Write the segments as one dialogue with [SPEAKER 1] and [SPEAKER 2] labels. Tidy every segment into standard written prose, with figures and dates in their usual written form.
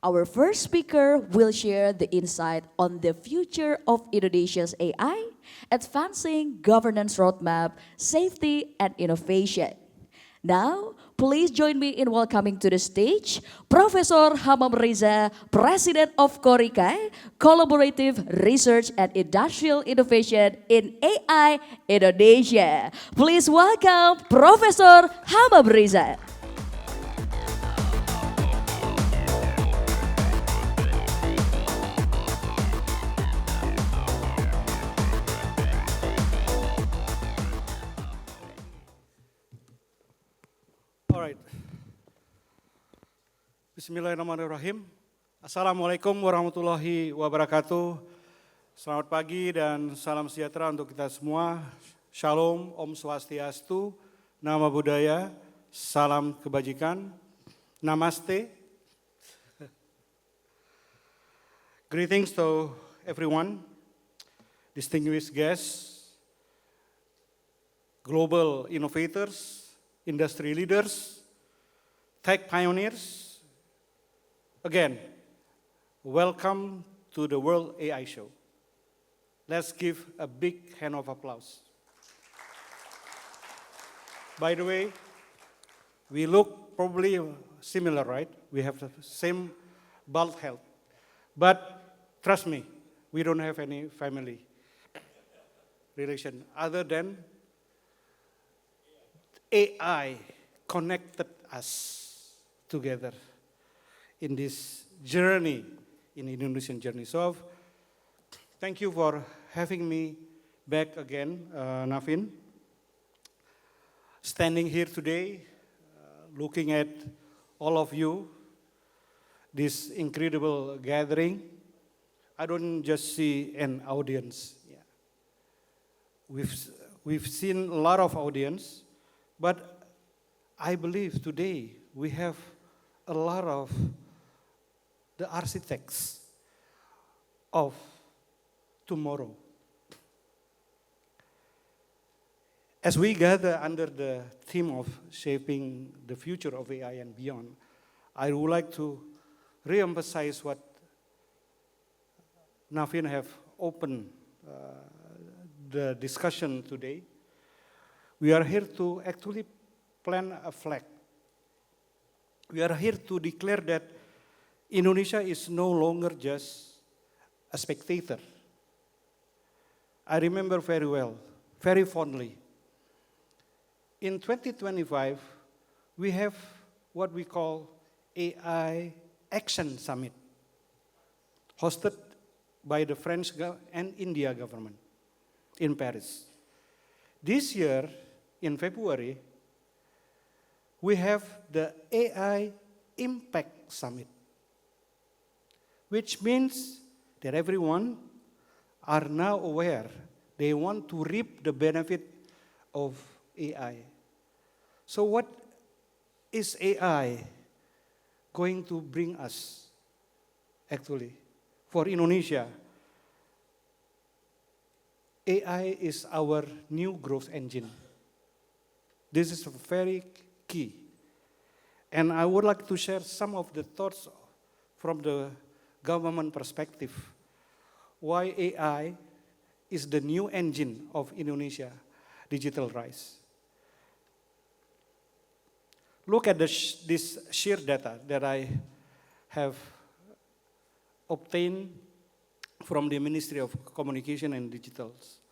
[SPEAKER 1] Our first speaker will share the insight on the future of Indonesia's AI, advancing governance roadmap, safety, and innovation. Now, please join me in welcoming to the stage Professor Hammam Riza, President of KORIKA, Collaborative Research and Industrial Innovation in AI Indonesia. Please welcome Professor Hammam Riza.
[SPEAKER 2] All right. Bismillahirrahmanirrahim. Assalamualaikum warahmatullahi wabarakatuh. Selamat pagi dan salam sejahtera untuk kita semua. Shalom, Om Swastiastu, Nama Budaya, Salam Kebajikan, Namaste. Greetings to everyone, distinguished guests, global innovators, industry leaders, tech pioneers. Again, welcome to the World AI Show. Let's give a big hand of applause. By the way, we look probably similar, right? We have the same bald head. But trust me, we don't have any family relation other than AI connected us together in this journey, in Indonesian journey. So, thank you for having me back again, Navin. Standing here today, looking at all of you, this incredible gathering, I don't just see an audience. Yeah. We've seen a lot of audience. But I believe today we have a lot of the architects of tomorrow. As we gather under the theme of shaping the future of AI and beyond, I would like to re-emphasize what Navin have opened the discussion today. We are here to actually plant a flag. We are here to declare that Indonesia is no longer just a spectator. I remember very well, very fondly. In 2025, we have what we call AI Action Summit, hosted by the French and India government in Paris. This year, in February, we have the AI Impact Summit, which means that everyone are now aware they want to reap the benefit of AI. So what is AI going to bring us, actually, for Indonesia? AI is our new growth engine. This is very key. And I would like to share some of the thoughts from the government perspective, why AI is the new engine of Indonesia digital rise. Look at this sheer data that I have obtained from the Ministry of Communication and Digitals.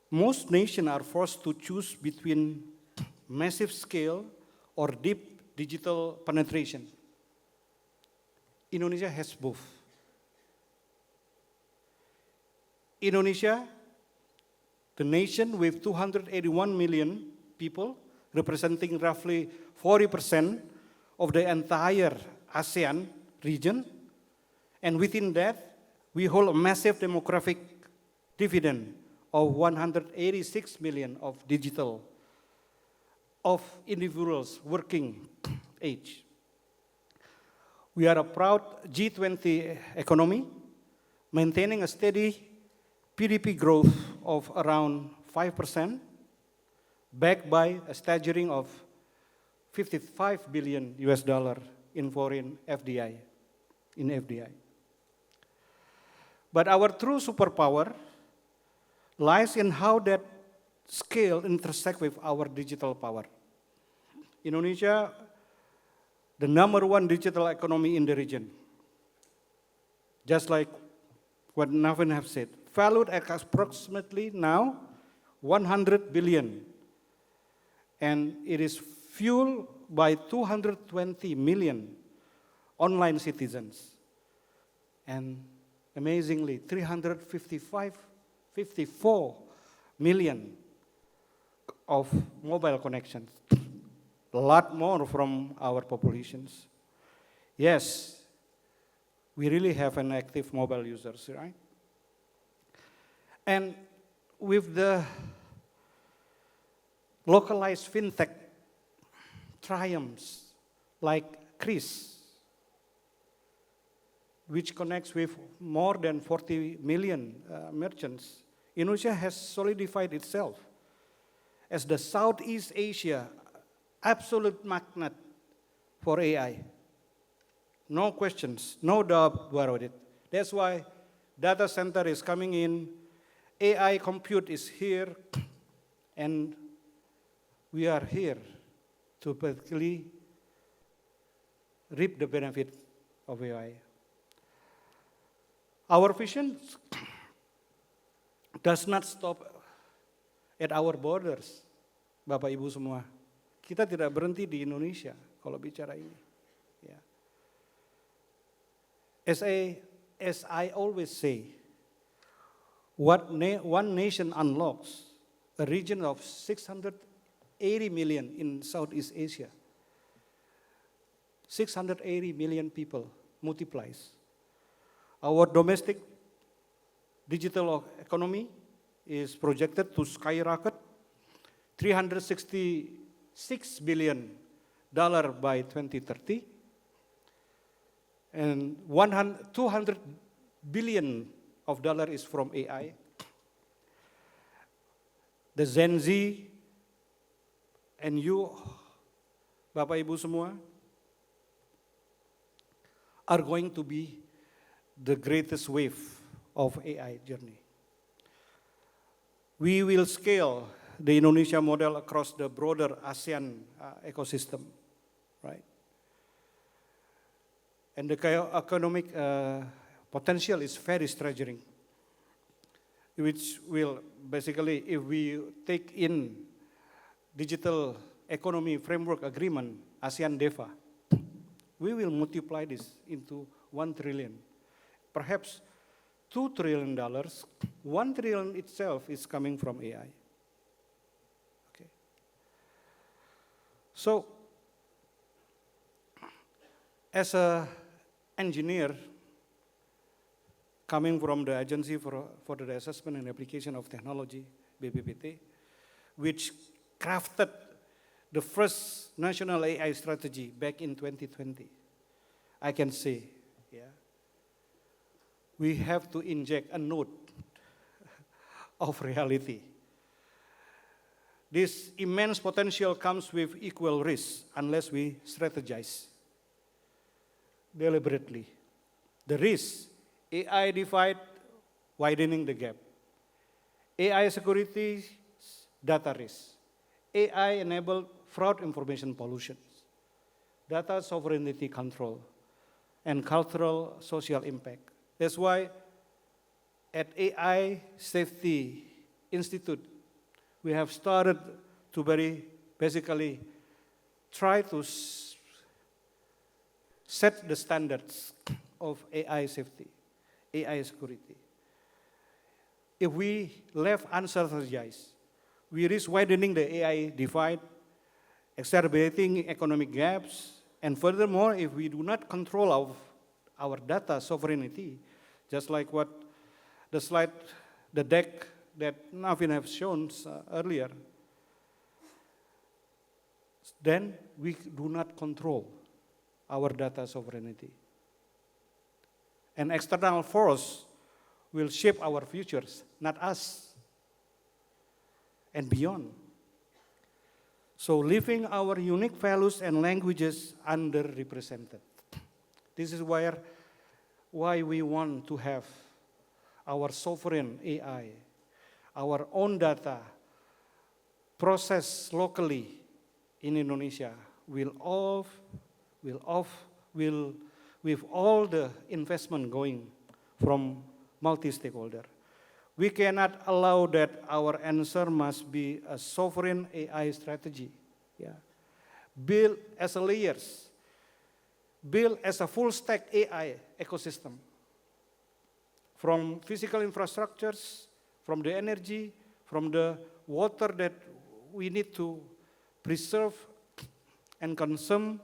[SPEAKER 2] Most nations are forced to choose between massive scale or deep digital penetration. Indonesia has both. Indonesia, the nation with 281 million people, representing roughly 40% of the entire ASEAN region, and within that, we hold a massive demographic dividend of 186 million of individuals working age. We are a proud G20 economy, maintaining a steady PDP growth of around 5%, backed by a staggering of $55 billion in foreign FDI. in FDI. But our true superpower lies in how that scale intersects with our digital power. Indonesia, the #1 digital economy in the region, just like what Navin have said, valued at approximately now 100 billion, and it is fueled by 220 million online citizens, and amazingly 54 million of mobile connections, a lot more from our populations. Yes, we really have an active mobile users, right? And with the localized fintech triumphs like Kris, which connects with more than 40 million merchants, Indonesia has solidified itself as the Southeast Asia absolute magnet for AI. No questions, no doubt about it. That's why data center is coming in, AI compute is here, and we are here to particularly reap the benefit of AI. Our vision does not stop at our borders, Bapak Ibu semua. Kita tidak berhenti di Indonesia kalau bicara ini. Ya. As I always say, one nation unlocks a region of 680 million in Southeast Asia. 680 million people multiplies. Our domestic digital economy is projected to skyrocket $366 billion by 2030, and $200 billion of dollar is from AI. The Gen Z and you, Bapak Ibu semua, are going to be the greatest wave of AI journey. We will scale the Indonesia model across the broader ASEAN ecosystem, right? And the economic potential is very staggering, which will basically, if we take in digital economy framework agreement, ASEAN DEFA, we will multiply this into 1 trillion. Perhaps $2 trillion, 1 trillion itself is coming from AI. Okay. So, as an engineer coming from the Agency for the Assessment and Application of Technology, BPPT, which crafted the first national AI strategy back in 2020, I can say, we have to inject a note of reality. This immense potential comes with equal risk unless we strategize deliberately. The risk, AI divide, widening the gap. AI security, data risk. AI enable fraud information pollution. Data sovereignty control, and cultural social impact. That's why at AI Safety Institute, we have started to basically try to set the standards of AI safety, AI security. If we left unstrategized, we risk widening the AI divide, exacerbating economic gaps, and furthermore, if we do not control our data sovereignty, just like what the slide, the deck that Navin have shown earlier, then we do not control our data sovereignty. An external force will shape our futures, not us, and beyond. So leaving our unique values and languages underrepresented. This is where why we want to have our sovereign AI, our own data processed locally in Indonesia with all the investment going from multi-stakeholder. We cannot allow that our answer must be a sovereign AI strategy. Yeah. Built as a layers, built as a full stack AI ecosystem. From physical infrastructures, from the energy, from the water that we need to preserve and consume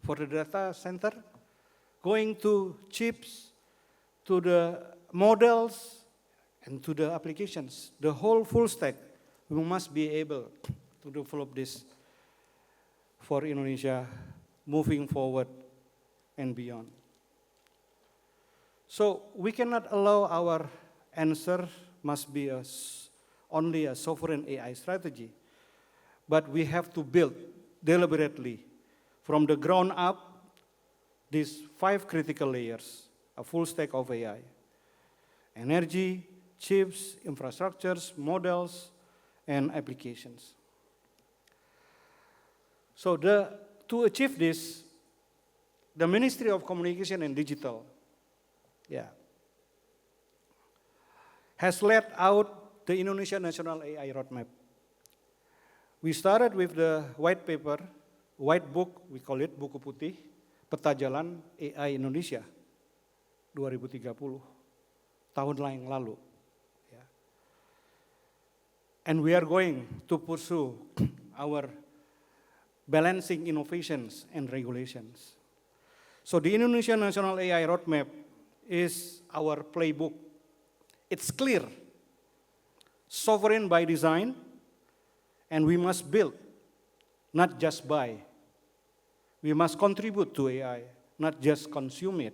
[SPEAKER 2] for the data center, going to chips, to the models, and to the applications. The whole full stack, we must be able to develop this for Indonesia moving forward and beyond. So we cannot allow our answer must be only a sovereign AI strategy, but we have to build deliberately from the ground up these 5 critical layers, a full stack of AI. Energy, chips, infrastructures, models, and applications. So to achieve this, the Ministry of Communication and Digital has laid out the Indonesia National AI Roadmap. We started with the white paper, white book, we call it Buku Putih, Peta Jalan AI Indonesia 2030, tahun yang lalu. And we are going to pursue our balancing innovations and regulations. So the Indonesia National AI Roadmap is our playbook. It's clear, sovereign by design, and we must build, not just buy. We must contribute to AI, not just consume it.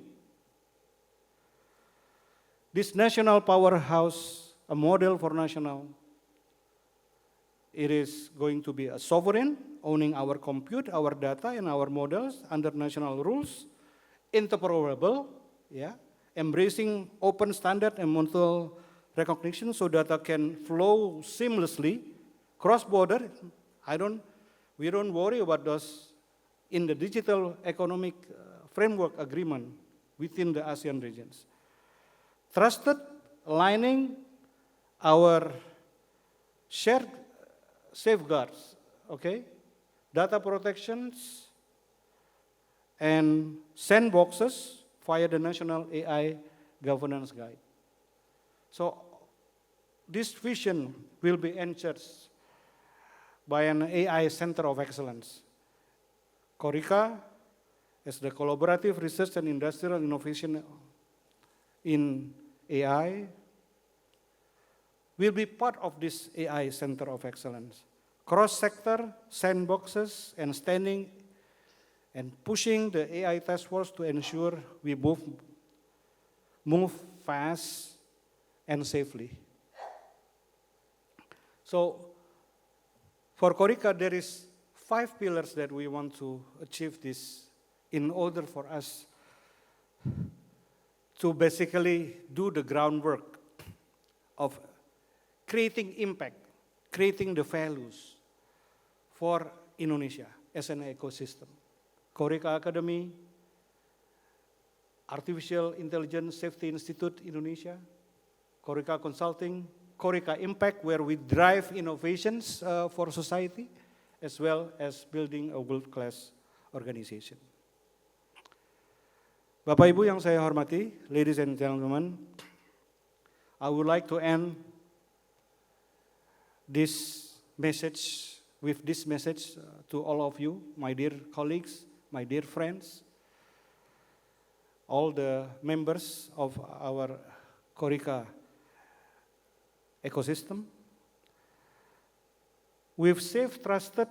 [SPEAKER 2] This national powerhouse, a model for national, it is going to be a sovereign, owning our compute, our data, and our models under national rules, interoperable, embracing open standard and mutual recognition so data can flow seamlessly, cross-border. We don't worry about those in the digital economic framework agreement within the ASEAN regions. Trusted, aligning our shared safeguards, data protections, and sandboxes via the National AI Governance Guide. So this vision will be enhanced by an AI Center of Excellence. KORIKA, as the collaborative research and industrial innovation in AI, will be part of this AI Center of Excellence. Cross-sector sandboxes and standing and pushing the AI task force to ensure we move fast and safely. So for KORIKA, there is 5 pillars that we want to achieve this in order for us to basically do the groundwork of creating impact, creating the values for Indonesia as an ecosystem. KORIKA Academy, Artificial Intelligence Safety Institute Indonesia, KORIKA Consulting, KORIKA Impact, where we drive innovations for society, as well as building a world-class organization. Bapak Ibu yang saya hormati, ladies and gentlemen, I would like to end this message with this message to all of you, my dear colleagues, my dear friends, all the members of our KORIKA ecosystem. With safe, trusted,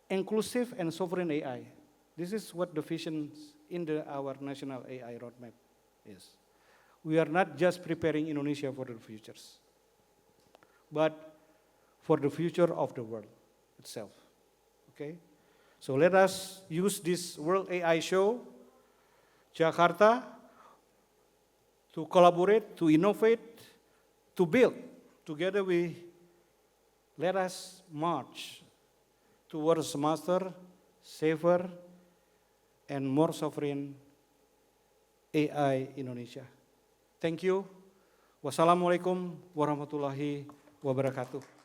[SPEAKER 2] inclusive, and sovereign AI. This is what the vision in our national AI roadmap is. We are not just preparing Indonesia for the futures, but for the future of the world itself. So let us use this World AI Show, Jakarta, to collaborate, to innovate, to build. Together let us march towards a smarter, safer, and more sovereign AI Indonesia. Thank you. Wassalamualaikum warahmatullahi wabarakatuh.